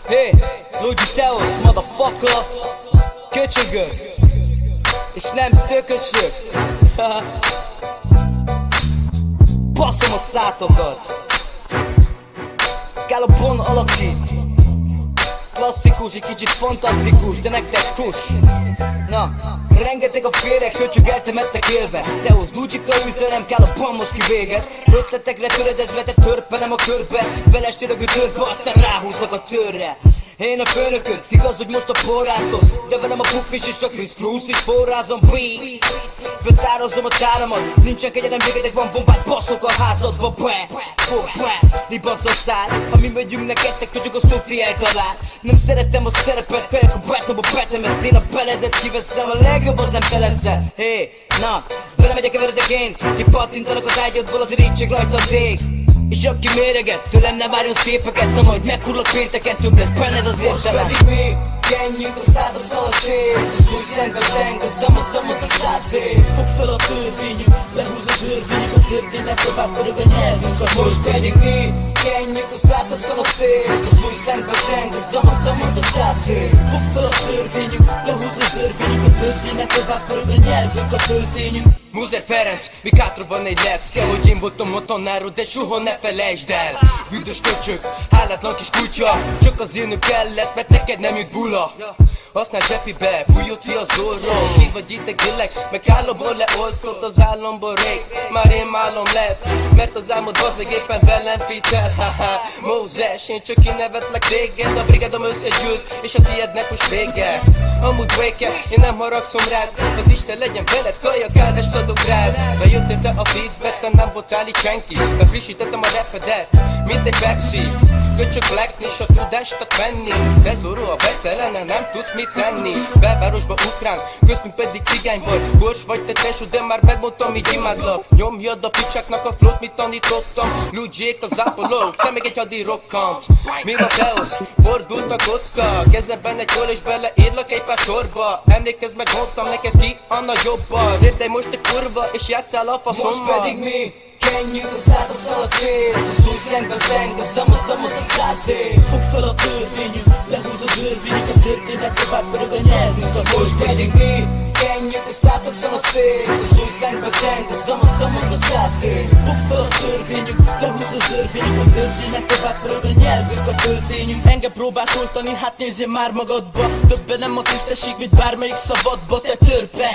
Hey, Luigi Teos, motherfucker. Köcsögök, és nem tökösök. Baszom a szátokat. Gálopon alakít. Klasszikus, egy kicsit fantasztikus, de nektek kus. Na, rengeteg a féreg, köcsög eltemettek élve. Teos, Luigi-ka üzenem, Gálopon most kivégez. Ötletekre töredezve, te törpenem a körbe. Velestérögő törpe, aztán ráhúznak a törre. Én a főnököd, igaz, hogy most a porrászhoz, de velem a puffis és a Chris Cruz is forrázom, please. Föltározom a táramat, nincsen kegyelem, végedek van bombát, baszok a házadba, bwe. Libancos szár, ha mi megyünk neked, te köcsög a szokti eltalál. Nem szeretem a szerepet, kajak a bátom a betemet. Én a beledet kiveszem, a legjobb az nem te leszel. Hé, na, belemegyek keveredek én, kipattintanak az ágyadból, azért így csak rajta a ég. És aki méreget, tőlem ne várjon szépeket, de majd meghullak pénteken, több lesz benned az értelem. Pedig mi, kenjük a szádok szalaszét, az új szengbe zeng, a szamaszamaz a szászét. Fog fel a törvényük, lehúz az örvényük, a történet tovább pörög a nyelvünk a most pedig mi, kenjük a szádok szalaszét, az új szengbe zeng, a szamaszamaz a szászét. Fog fel a törvényük, lehúz az örvényük, a történet tovább pörög a nyelvünk a töltényünk. Muzer Ferenc, még hátra van egy lepsz. Kell, hogy én voltam a tanárod, de soha ne felejtsd el. Büdös köcsög, hálátlan kis kutya. Csak az jönnöm kellett, mert neked nem jut bula. Használd zsepibe, fújjod ki az orrom. Ki vagy itt egy gillek, meg álomból leoltott az álomból rég. Már én málom lett, mert az álmod bazdeg éppen velem fitel. Haha, Mózes, én csak kinevetlek téged. A brigádom összegyűlt, és a tiédnek most vége. Amúgy breaker, én nem haragszom rád. Az Isten legyen veled, kajak áldást adok rád. Bejöttél te a vízbe, te nem voltál itt senki. Befrissítettem a rapedet, mint egy Pepsi. Köcsök lekni, s a tudástat venni. De Zorro a beszélene, nem tudsz mit tenni. Belvárosba ukrán, köztünk pedig cigány vagy. Bors vagy te tesó, de már megmondtam, így imádlak. Nyomjad a picsáknak a flót, mit tanítottam. Luigi-ék az Apollo, te még egy hadi rokkant. Mi van Teos? Fordult a kocka. Kezedben egy hol és beleírlak egy pár sorba. Emlékezz meg, mondtam neked ki a nagyobba. Rérdej most egy kurva, és játsszál a faszommal. Most pedig mi, kenjük a szádok szalaszét, az új szengbe zeng, a szamaszamaz a szászét. Fog fel a törvényük, lehúz az örvényük, a történet tovább pörög a nyelvünk a most pedig mi, kenjük a szádok szalaszét, az új szengbe zeng, a szamaszamaz a szászét. Fog fel a törvényük, lehúz az örvényük, a történet tovább pörög a nyelvünk a töltényünk. Engem próbálsz oltani, hát nézzél már magadba. Többen nem a tisztesség, mint bármelyik szabadba, te törpe.